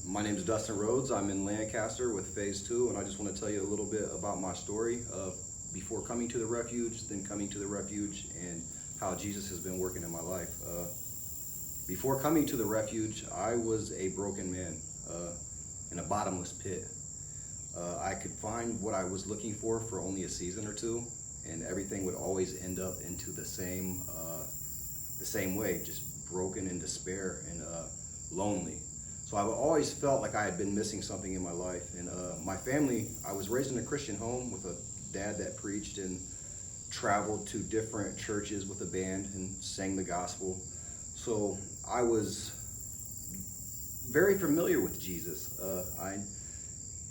My name is Dustin Rhodes. I'm in Lancaster with Phase 2, and I just want to tell you a little bit about my story of before coming to the Refuge, then coming to the Refuge, and how Jesus has been working in my life. Before coming to the Refuge, I was a broken man in a bottomless pit. I could find what I was looking for only a season or two, and everything would always end up into the same way, just broken in despair and lonely. So I always felt like I had been missing something in my life. And my family, I was raised in a Christian home with a dad that preached and traveled to different churches with a band and sang the gospel. So I was very familiar with Jesus. I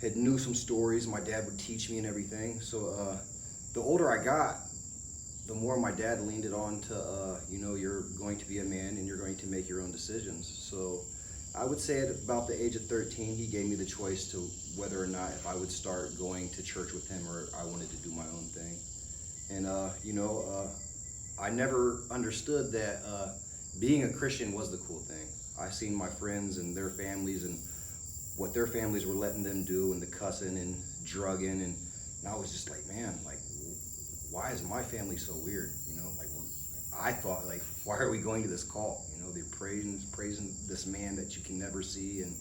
had knew some stories. My dad would teach me and everything. So the older I got, the more my dad leaned it on to, you're going to be a man and you're going to make your own decisions. So I would say at about the age of 13, he gave me the choice to whether or not if I would start going to church with him or I wanted to do my own thing. And, I never understood that being a Christian was the cool thing. I seen my friends and their families and what their families were letting them do and the cussing and drugging. And I was just like, man, like, why is my family so weird? I thought, like, why are we going to this cult? They're praising this man that you can never see. And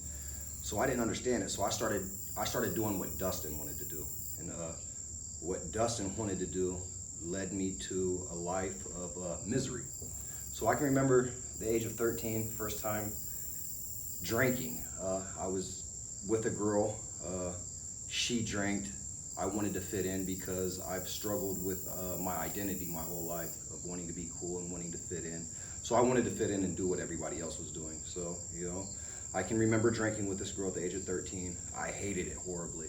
so I didn't understand it. So I started doing what Dustin wanted to do. And what Dustin wanted to do led me to a life of misery. So I can remember the age of 13, first time drinking. I was with a girl. She drank. I wanted to fit in because I've struggled with my identity my whole life of wanting to be cool and wanting to fit in. So I wanted to fit in and do what everybody else was doing. So, I can remember drinking with this girl at the age of 13. I hated it horribly.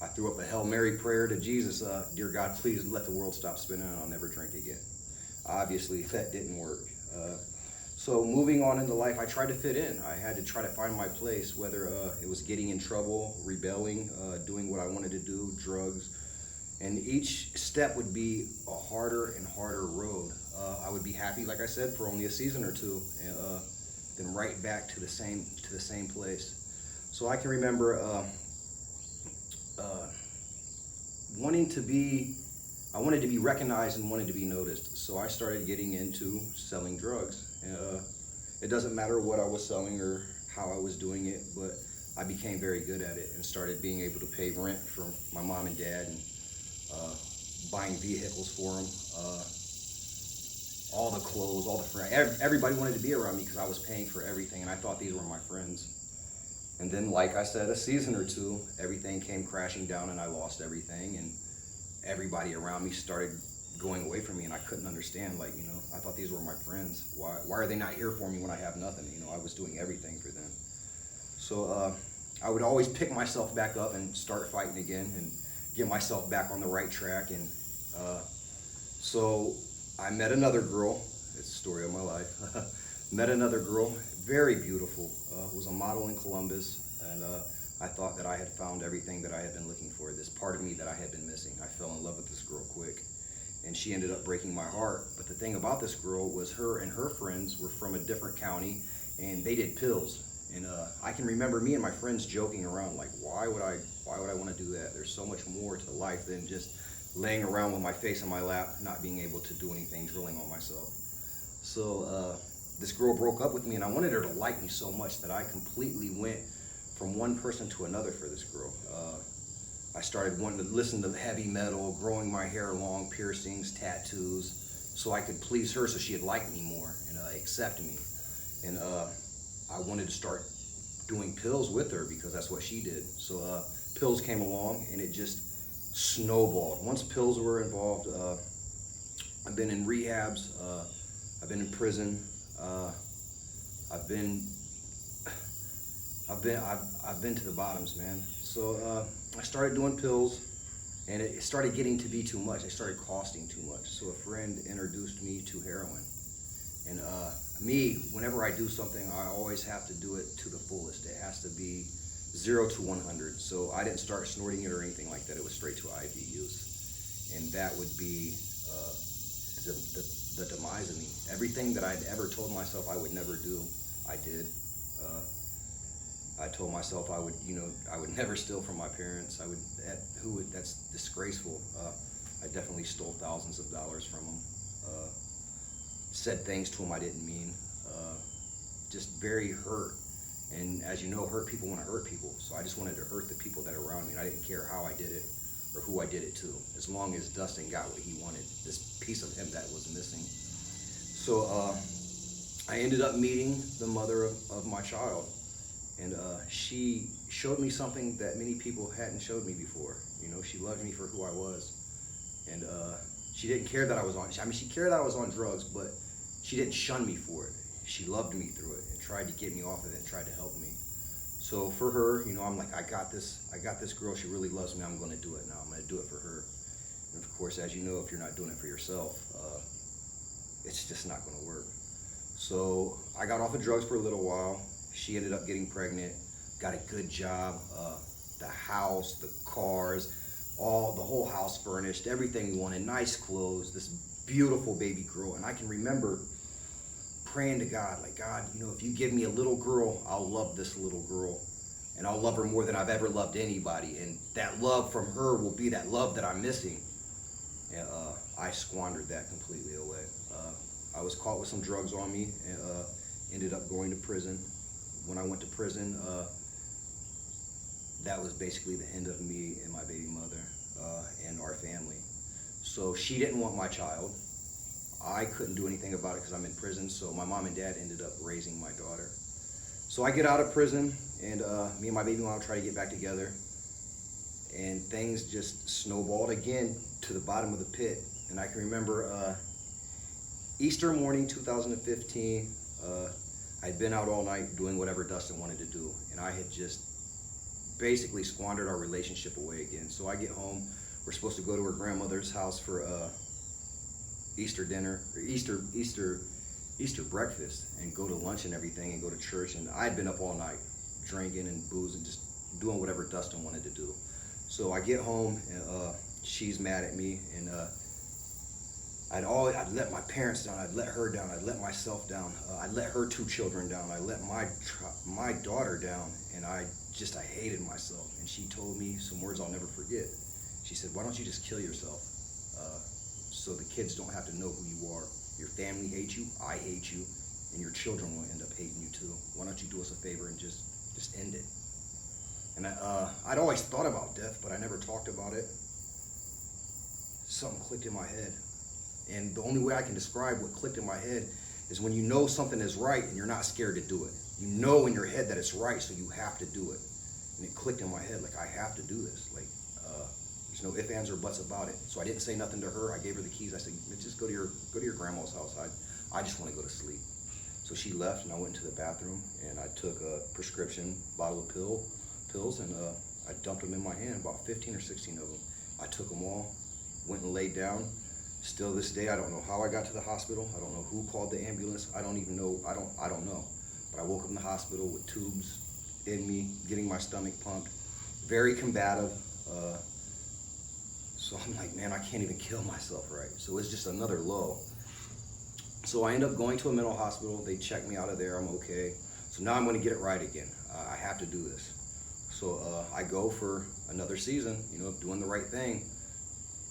I threw up a Hail Mary prayer to Jesus. Dear God, please let the world stop spinning and I'll never drink again. Obviously, that didn't work. So moving on into life, I tried to fit in. I had to try to find my place, whether it was getting in trouble, rebelling, doing what I wanted to do, drugs. And each step would be a harder and harder road. I would be happy, like I said, for only a season or two, and then right back to the same place. So I can remember I wanted to be recognized and wanted to be noticed. So I started getting into selling drugs. It doesn't matter what I was selling or how I was doing it, but I became very good at it and started being able to pay rent for my mom and dad and buying vehicles for them. All the clothes, all the friends, everybody wanted to be around me because I was paying for everything, and I thought these were my friends. And then, like I said, a season or two, everything came crashing down and I lost everything, and everybody around me started going away from me, and I couldn't understand, I thought these were my friends. Why are they not here for me when I have nothing? I was doing everything for them. So I would always pick myself back up and start fighting again and get myself back on the right track. And so I met another girl. It's the story of my life. Met another girl, very beautiful, was a model in Columbus, and I thought that I had found everything that I had been looking for, this part of me that I had been missing. I fell in love with this girl quick, and she ended up breaking my heart. But the thing about this girl was her and her friends were from a different county, and they did pills. And I can remember me and my friends joking around, like, why would I want to do that? There's so much more to life than just laying around with my face in my lap, not being able to do anything, drilling on myself. So this girl broke up with me, and I wanted her to like me so much that I completely went from one person to another for this girl. I started wanting to listen to heavy metal, growing my hair long, piercings, tattoos, so I could please her so she'd like me more and accept me. And I wanted to start doing pills with her because that's what she did. So pills came along, and it just snowballed. Once pills were involved, I've been in rehabs, I've been in prison, I've been to the bottoms, man. So I started doing pills, and it started getting to be too much. It started costing too much. So a friend introduced me to heroin. And whenever I do something, I always have to do it to the fullest. It has to be 0 to 100. So I didn't start snorting it or anything like that. It was straight to IV use. And that would be the demise of me. Everything that I'd ever told myself I would never do, I did. I told myself I would never steal from my parents. That's disgraceful. I definitely stole thousands of dollars from them. Said things to them I didn't mean. Just very hurt. And as you know, hurt people want to hurt people. So I just wanted to hurt the people that are around me. And I didn't care how I did it or who I did it to, as long as Dustin got what he wanted, this piece of him that was missing. So I ended up meeting the mother of my child. And she showed me something that many people hadn't showed me before. She loved me for who I was. And she didn't care that I was on, she cared that I was on drugs, but she didn't shun me for it. She loved me through it and tried to get me off of it and tried to help me. So for her, I'm like, I got this girl, she really loves me, I'm gonna do it now, I'm gonna do it for her. And of course, as you know, if you're not doing it for yourself, it's just not gonna work. So I got off of drugs for a little while. She ended up getting pregnant, got a good job, the house, the cars, the whole house furnished, everything we wanted, nice clothes, this beautiful baby girl. And I can remember praying to God, like, God, if you give me a little girl, I'll love this little girl. And I'll love her more than I've ever loved anybody. And that love from her will be that love that I'm missing. And I squandered that completely away. I was caught with some drugs on me and ended up going to prison. When I went to prison, that was basically the end of me and my baby mother and our family. So she didn't want my child. I couldn't do anything about it because I'm in prison, so my mom and dad ended up raising my daughter. So I get out of prison, and me and my baby mom try to get back together, and things just snowballed again to the bottom of the pit. And I can remember Easter morning 2015, I'd been out all night doing whatever Dustin wanted to do, and I had just basically squandered our relationship away again. So I get home, we're supposed to go to her grandmother's house for Easter dinner, or Easter breakfast, and go to lunch and everything, and go to church. And I'd been up all night drinking and boozing, just doing whatever Dustin wanted to do. So I get home, and she's mad at me, and I'd let my parents down, I'd let her down, I'd let myself down, I'd let her 2 children down, I let my daughter down, and I hated myself. And she told me some words I'll never forget. She said, why don't you just kill yourself so the kids don't have to know who you are? Your family hates you, I hate you, and your children will end up hating you too. Why don't you do us a favor and just end it? And I'd always thought about death, but I never talked about it. Something clicked in my head. And the only way I can describe what clicked in my head is when you know something is right and you're not scared to do it. You know in your head that it's right, so you have to do it. And it clicked in my head, like, I have to do this. Like, there's no ifs, ands, or buts about it. So I didn't say nothing to her. I gave her the keys. I said, just go to your grandma's house. I just want to go to sleep. So she left, and I went into the bathroom, and I took a prescription bottle of pills, and I dumped them in my hand, about 15 or 16 of them. I took them all, went and laid down. Still this day, I don't know how I got to the hospital. I don't know who called the ambulance. I don't even know. I don't know. But I woke up in the hospital with tubes in me, getting my stomach pumped, very combative. So I'm like, man, I can't even kill myself, right? So it's just another low. So I end up going to a mental hospital. They check me out of there. I'm okay. So now I'm going to get it right again. I have to do this. So I go for another season, doing the right thing,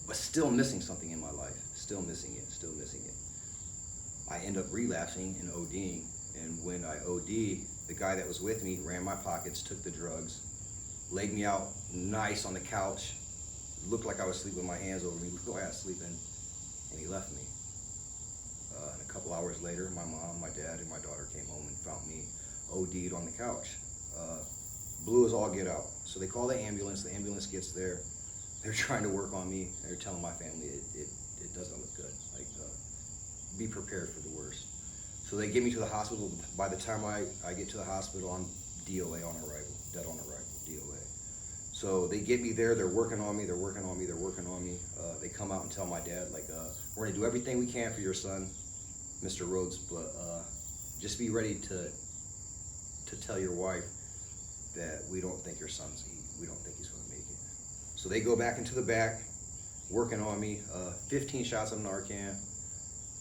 but still missing something in my life. Still missing it. I end up relapsing and ODing. And when I OD, the guy that was with me ran my pockets, took the drugs, laid me out nice on the couch. Looked like I was sleeping with my hands over me. Go ahead, sleeping, and he left me. And a couple hours later, my mom, my dad, and my daughter came home and found me OD'd on the couch. Blue as all get out. So they call the ambulance. The ambulance gets there. They're trying to work on me. They're telling my family it doesn't look good. Like, be prepared for the worst. So they get me to the hospital. By the time I get to the hospital, I'm DOA on arrival, dead on arrival, DOA. So they get me there, they're working on me. They come out and tell my dad, like, we're gonna do everything we can for your son, Mr. Rhodes, but just be ready to tell your wife that we don't think he's gonna make it. So they go back into the back, working on me, 15 shots of Narcan.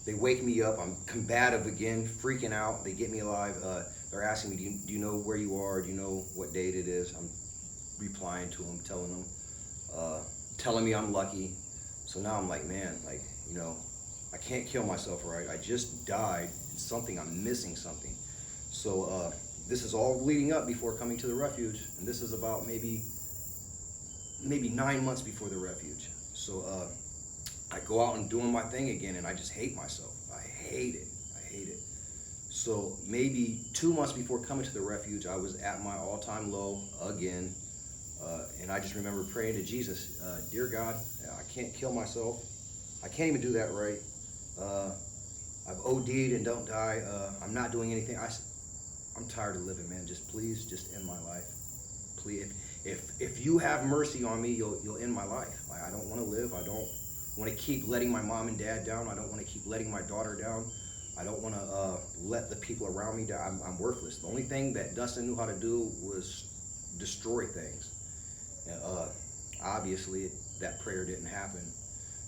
They wake me up, I'm combative again, freaking out. They get me alive. they're asking me, do you know where you are? Do you know what date it is? I'm replying to them, telling me I'm lucky. So now I'm like, man, like, you know, I can't kill myself, right? I just died. It's something, I'm missing something. So this is all leading up before coming to the refuge, and this is about maybe 9 months before the refuge. So I go out and doing my thing again, and I just hate myself. I hate it. So maybe 2 months before coming to the refuge, I was at my all-time low again, and I just remember praying to Jesus, dear God, I can't kill myself. I can't even do that right. I've OD'd and don't die. I'm not doing anything. I'm tired of living, man. Please, just end my life. Please, if you have mercy on me, you'll end my life. I don't want to live. I don't want to keep letting my mom and dad down. I don't want to keep letting my daughter down. I don't want to let the people around me down. I'm worthless. The only thing that Dustin knew how to do was destroy things. Obviously, that prayer didn't happen.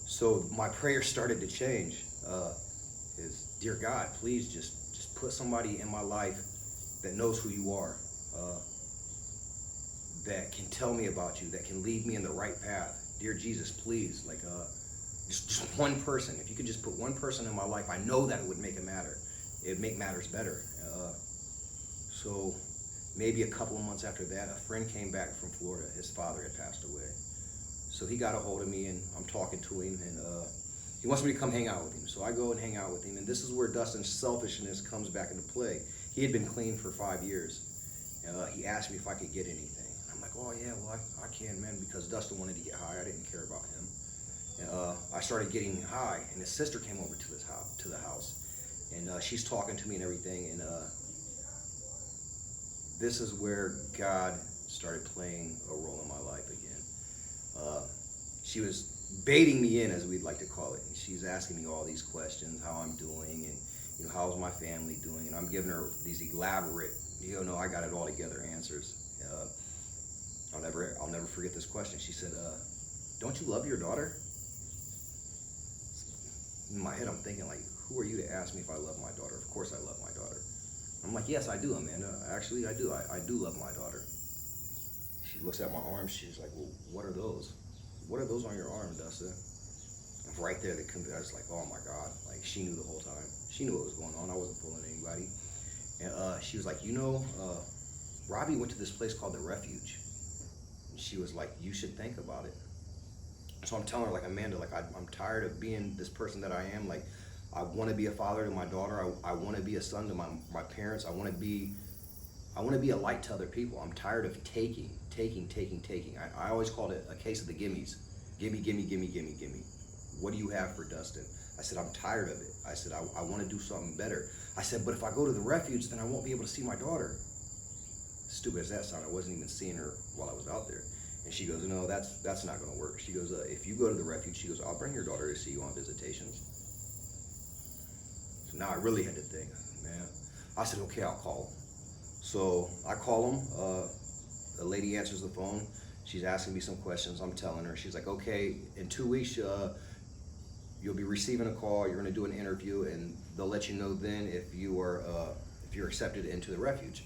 So my prayer started to change. Is, dear God, please just put somebody in my life that knows who you are, that can tell me about you, that can lead me in the right path. Dear Jesus, please, like just one person. If you could just put one person in my life, I know that it would make it matter. It'd make matters better. So maybe a couple of months after that, a friend came back from Florida. His father had passed away. So he got a hold of me, and I'm talking to him, and he wants me to come hang out with him. So I go and hang out with him, and this is where Dustin's selfishness comes back into play. He had been clean for 5 years. He asked me if I could get anything. I'm like, oh yeah, well I can, man, because Dustin wanted to get high. I didn't care about him. I started getting high, and his sister came over to the house, and she's talking to me and everything, and this is where God started playing a role in my life again. She was baiting me in, as we'd like to call it, and she's asking me all these questions, how I'm doing, and you know, how's my family doing, and I'm giving her these elaborate, you know, I got it all together answers. I'll never forget this question. She said, don't you love your daughter? In my head, I'm thinking, like, who are you to ask me if I love my daughter? Of course I love my daughter. I'm like, yes, I do, Amanda. Actually, I do. I do love my daughter. She looks at my arms. She's like, well, what are those? What are those on your arm, Dustin? And right there, I was like, oh my God. Like, she knew the whole time. She knew what was going on. I wasn't fooling anybody. And she was like, you know, Robbie went to this place called the Refuge. And she was like, you should think about it. So I'm telling her, like, Amanda, like, I'm tired of being this person that I am. Like, I want to be a father to my daughter. I want to be a son to my parents. I want to be a light to other people. I'm tired of taking. I always called it a case of the gimmies. Gimme. What do you have for Dustin? I said, I'm tired of it. I said, I want to do something better. I said, but if I go to the refuge, then I won't be able to see my daughter. Stupid as that sounded, I wasn't even seeing her while I was out there. And she goes, no, that's not going to work. She goes, if you go to the refuge, she goes, I'll bring your daughter to see you on visitations. So now I really had to think, man. I said, okay, I'll call him. So I call him. The lady answers the phone. She's asking me some questions. I'm telling her. She's like, okay, in 2 weeks, you'll be receiving a call. You're going to do an interview, and they'll let you know then if you're accepted into the refuge.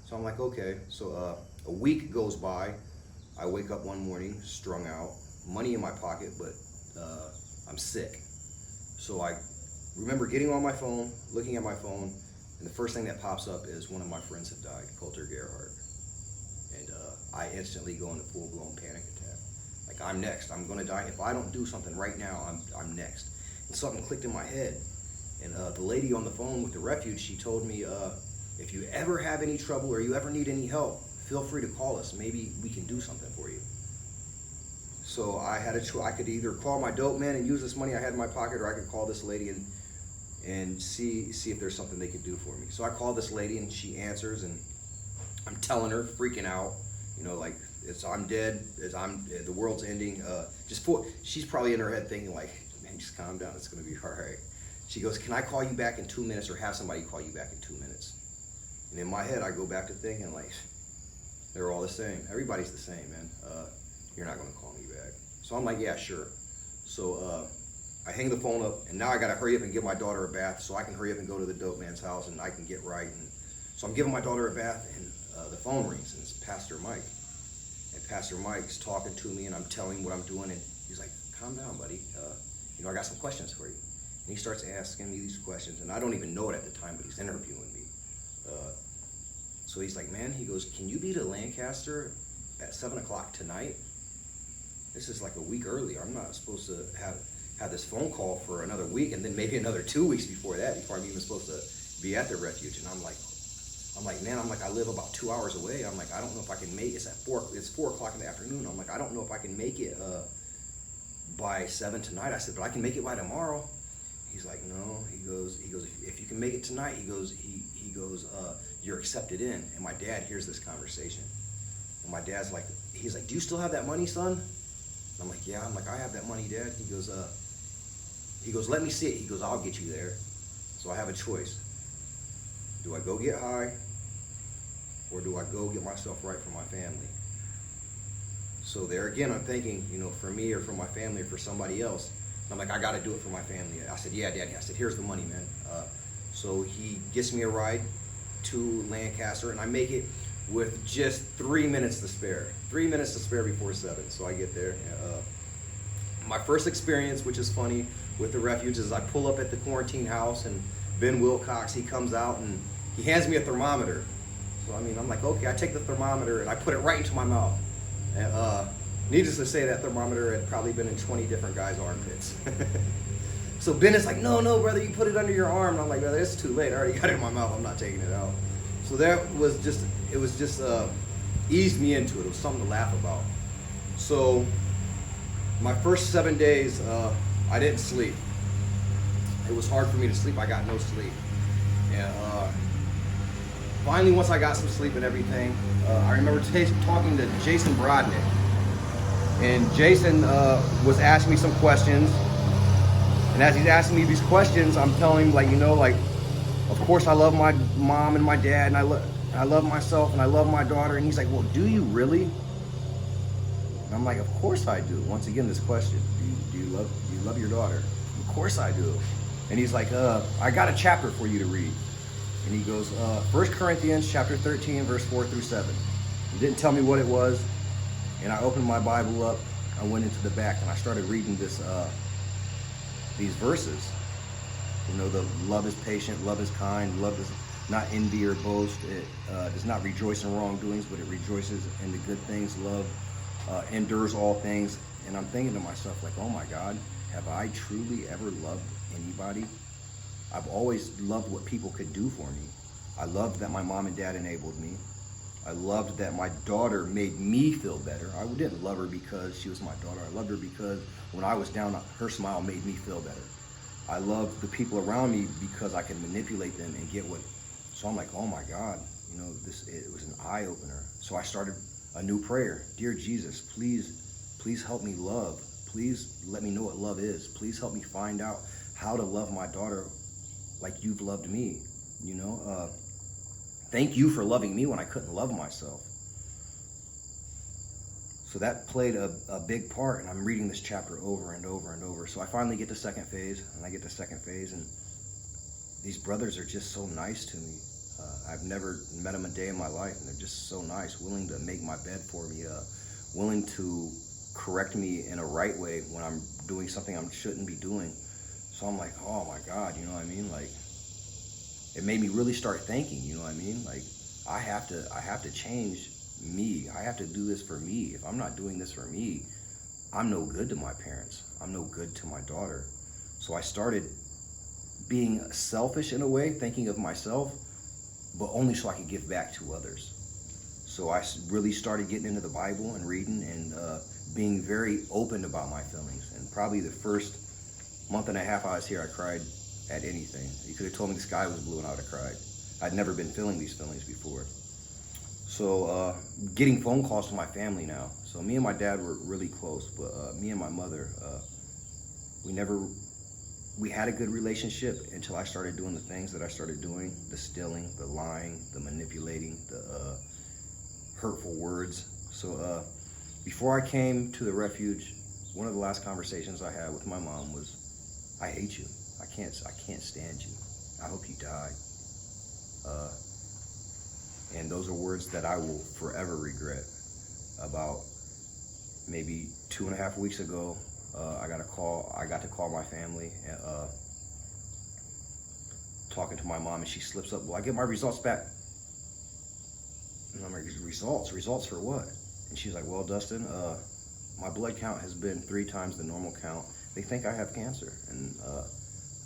So I'm like, okay. So a week goes by. I wake up one morning, strung out, money in my pocket, but I'm sick. So I remember getting on my phone, looking at my phone, and the first thing that pops up is one of my friends had died, Coulter Gerhardt. And I instantly go into full-blown panic attack. Like, I'm next. I'm going to die. If I don't do something right now, I'm next. And something clicked in my head. And the lady on the phone with the refuge, she told me, if you ever have any trouble or you ever need any help, feel free to call us. Maybe we can do something for you. So I had I could either call my dope man and use this money I had in my pocket, or I could call this lady and see if there's something they could do for me. So I call this lady, and she answers, and I'm telling her, freaking out, you know, like, I'm dead, the world's ending. She's probably in her head thinking, like, man, just calm down, it's gonna be all right. She goes, can I call you back in 2 minutes, or have somebody call you back in 2 minutes? And in my head, I go back to thinking, like, they're all the same. Everybody's the same, man. You're not gonna call me back. So I'm like, yeah, sure. So I hang the phone up, and now I gotta hurry up and give my daughter a bath so I can hurry up and go to the dope man's house, and I can get right and So I'm giving my daughter a bath, and the phone rings, and it's Pastor Mike. And Pastor Mike's talking to me, and I'm telling him what I'm doing, and he's like, calm down, buddy. I got some questions for you. And he starts asking me these questions, and I don't even know it at the time, but he's interviewing me. So he's like, man, he goes, can you be to Lancaster at 7 o'clock tonight? This is like a week earlier. I'm not supposed to have this phone call for another week, and then maybe another 2 weeks before that, before I'm even supposed to be at the refuge. And I'm like, man, I live about 2 hours away. I'm like, I don't know if I can make it. It's 4 o'clock in the afternoon. I'm like, I don't know if I can make it by 7 tonight. I said, but I can make it by tomorrow. He's like, no. He goes, if you can make it tonight, he goes, you're accepted in. And my dad hears this conversation. And my dad's like, he's like, do you still have that money, son? And I'm like, yeah. I'm like, I have that money, Dad. He goes, let me see it. He goes, I'll get you there. So I have a choice. Do I go get high, or do I go get myself right for my family? So there again, I'm thinking, for me or for my family or for somebody else. I'm like, I got to do it for my family. I said, yeah, Daddy. I said, here's the money, man. So he gets me a ride to Lancaster, and I make it with just 3 minutes to spare. 3 minutes to spare before 7. So I get there. My first experience, which is funny, with the refuge is I pull up at the quarantine house, and Ben Wilcox, he comes out and he hands me a thermometer. So I'm like, okay, I take the thermometer and I put it right into my mouth. And needless to say, that thermometer had probably been in 20 different guys' armpits. So Ben is like, no, brother, you put it under your arm. And I'm like, brother, it's too late. I already got it in my mouth. I'm not taking it out. So that was just, eased me into it. It was something to laugh about. So my first 7 days, I didn't sleep. It was hard for me to sleep. I got no sleep. And finally, once I got some sleep and everything, I remember talking to Jason Brodnick. And Jason was asking me some questions. And as he's asking me these questions, I'm telling him, of course I love my mom and my dad, and I love myself, and I love my daughter. And he's like, well, do you really? And I'm like, of course I do. Once again, this question, do you love your daughter? Of course I do. And he's like, I got a chapter for you to read. And he goes, 1 Corinthians chapter 13, verse 4 through 7. He didn't tell me what it was. And I opened my Bible up. I went into the back and I started reading these verses. The love is patient, love is kind, love does not envy or boast. It does not rejoice in wrongdoings, but it rejoices in the good things. Love endures all things. And I'm thinking to myself, oh my God, have I truly ever loved anybody? I've always loved what people could do for me. I loved that my mom and dad enabled me. I loved that my daughter made me feel better. I didn't love her because she was my daughter. I loved her because when I was down, her smile made me feel better. I loved the people around me because I could manipulate them and get what. So I'm like, oh my God, it was an eye opener. So I started a new prayer. Dear Jesus, please help me love. Please let me know what love is. Please help me find out how to love my daughter like you've loved me. Thank you for loving me when I couldn't love myself. So that played a big part, and I'm reading this chapter over and over and over. So I finally get to second phase, and these brothers are just so nice to me. I've never met them a day in my life, and they're just so nice, willing to make my bed for me, willing to correct me in a right way when I'm doing something I shouldn't be doing. So I'm like, oh my God, it made me really start thinking, I have to change me. I have to do this for me. If I'm not doing this for me, I'm no good to my parents. I'm no good to my daughter. So I started being selfish in a way, thinking of myself, but only so I could give back to others. So I really started getting into the Bible and reading and being very open about my feelings. And probably the first month and a half I was here, I cried at anything. You could have told me the sky was blue and I would have cried. I'd never been feeling these feelings before. So getting phone calls to my family now. So me and my dad were really close, but me and my mother, we had a good relationship until I started doing the things that I started doing, the stealing, the lying, the manipulating, the hurtful words. So before I came to the refuge, one of the last conversations I had with my mom was, I hate you. I can't stand you. I hope you die. And those are words that I will forever regret. About maybe 2.5 weeks ago, I got to call my family, talking to my mom, and she slips up, well, I get my results back. And I'm like, results for what? And she's like, well, Dustin, my blood count has been 3 times the normal count. They think I have cancer, and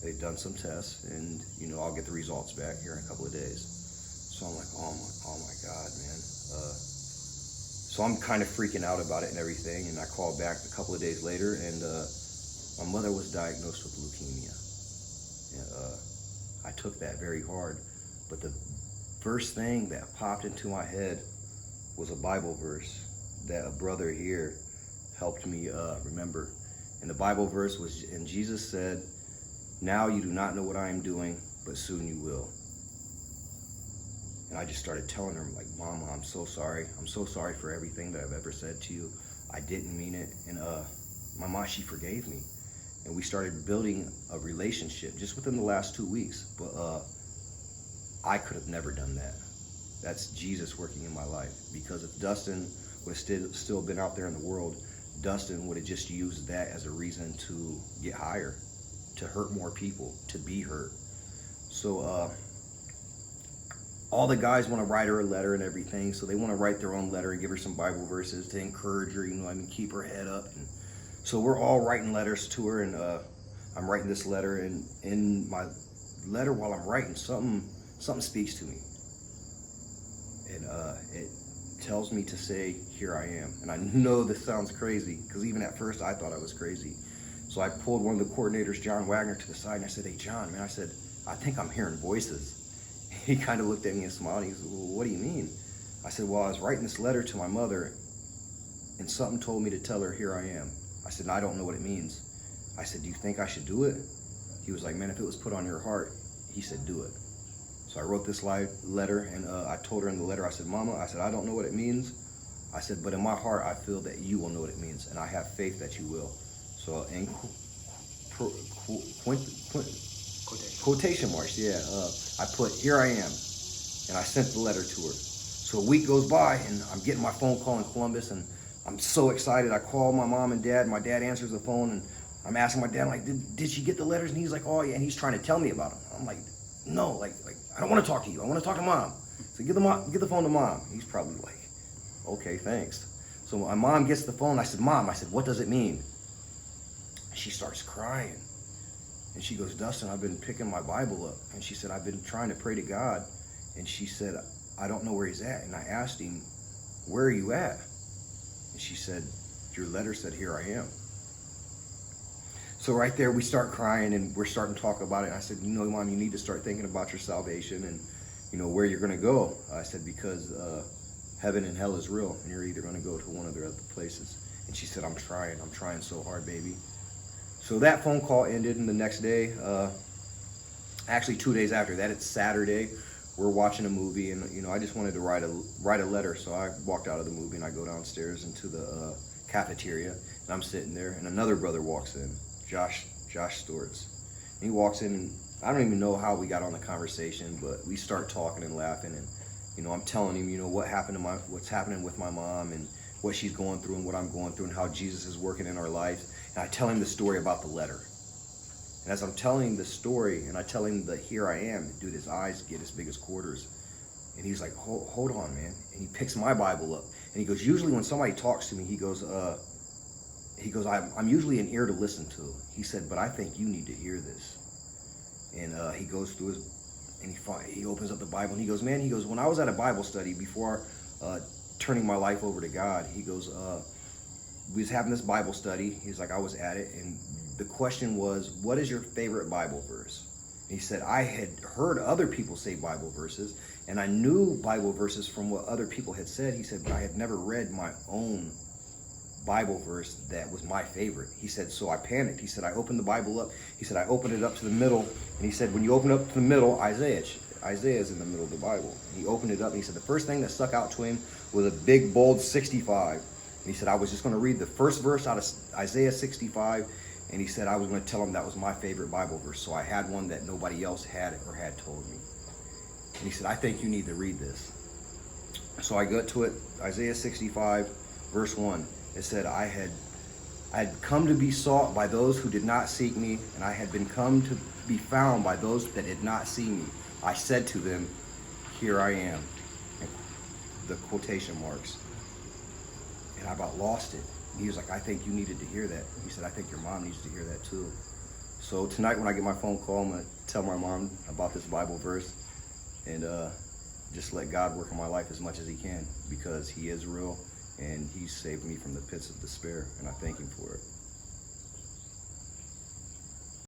they've done some tests, and I'll get the results back here in a couple of days. So I'm like, oh my God, man. So I'm kind of freaking out about it and everything, and I called back a couple of days later, and my mother was diagnosed with leukemia. And, I took that very hard, but the first thing that popped into my head was a Bible verse that a brother here helped me remember. And the Bible verse was, and Jesus said, now you do not know what I am doing, but soon you will. And I just started telling her, like, Mama, I'm so sorry. I'm so sorry for everything that I've ever said to you. I didn't mean it. And my mom, she forgave me. And we started building a relationship just within the last 2 weeks. But I could have never done that. That's Jesus working in my life. Because if Dustin would have still been out there in the world, Dustin would have just used that as a reason to get higher, to hurt more people, to be hurt. So all the guys want to write her a letter and everything. So they want to write their own letter and give her some Bible verses to encourage her, keep her head up. And so we're all writing letters to her, and I'm writing this letter, and in my letter while I'm writing, something speaks to me. And it tells me to say, here I am. And I know this sounds crazy, because even at first I thought I was crazy. So I pulled one of the coordinators, John Wagner, to the side, and I said, hey, John, man, I said, I think I'm hearing voices. He kind of looked at me and smiled. He said, well, what do you mean? I said, well, I was writing this letter to my mother, and something told me to tell her, here I am. I said, I don't know what it means. I said, do you think I should do it? He was like, man, if it was put on your heart, he said, do it. So I wrote this letter, and I told her in the letter, I said, Mama, I said, I don't know what it means. I said, but in my heart, I feel that you will know what it means, and I have faith that you will. So in quotation marks, yeah, I put, here I am, and I sent the letter to her. So a week goes by, and I'm getting my phone call in Columbus, and I'm so excited. I call my mom and dad. My dad answers the phone, and I'm asking my dad, like, did she get the letters? And he's like, oh yeah, and he's trying to tell me about them. I'm like, no, like I don't want to talk to you. I want to talk to Mom. So give the phone to Mom. He's probably like, okay, thanks. So my mom gets the phone. I said, Mom, I said, what does it mean? She starts crying. And she goes, Dustin, I've been picking my Bible up. And she said, I've been trying to pray to God. And she said, I don't know where he's at. And I asked him, where are you at? And she said, your letter said, here I am. So right there, we start crying, and we're starting to talk about it. And I said, Mom, you need to start thinking about your salvation and, where you're going to go. I said, because heaven and hell is real, and you're either going to go to one of the other places. And she said, I'm trying so hard, baby. So that phone call ended, and the next day, actually 2 days after that, it's Saturday, we're watching a movie, and I just wanted to write a letter. So I walked out of the movie, and I go downstairs into the cafeteria, and I'm sitting there, and another brother walks in, Josh Stewart's. And he walks in, and I don't even know how we got on the conversation, but we start talking and laughing, and I'm telling him, what's happening with my mom, and what she's going through, and what I'm going through, and how Jesus is working in our lives. And I tell him the story about the letter. And as I'm telling him the story, and I tell him that here I am, dude, his eyes get as big as quarters. And he's like, hold on, man. And he picks my Bible up. And he goes, usually when somebody talks to me, he goes, I'm usually an ear to listen to. He said, but I think you need to hear this. And he goes through and he opens up the Bible, and he goes, when I was at a Bible study before turning my life over to God, he goes, we was having this Bible study. He's like, I was at it, and the question was, what is your favorite Bible verse? And he said, I had heard other people say Bible verses, and I knew Bible verses from what other people had said. He said, but I had never read my own Bible verse that was my favorite. He said, so I panicked. He said, I opened the Bible up. He said, I opened it up to the middle, and he said, when you open up to the middle, Isaiah is in the middle of the Bible. And he opened it up, and he said the first thing that stuck out to him was a big, bold 65. And he said, I was just going to read the first verse out of Isaiah 65, and he said I was going to tell him that was my favorite Bible verse. So I had one that nobody else had or had told me. And he said, I think you need to read this. So I got to it, Isaiah 65, verse 1. It said, I had come to be sought by those who did not seek me, and I had been come to be found by those that did not see me. I said to them, here I am. And the quotation marks. And I about lost it. He was like, I think you needed to hear that. He said, I think your mom needs to hear that too. So tonight when I get my phone call, I'm going to tell my mom about this Bible verse and just let God work in my life as much as he can, because he is real and he saved me from the pits of despair, and I thank him for it.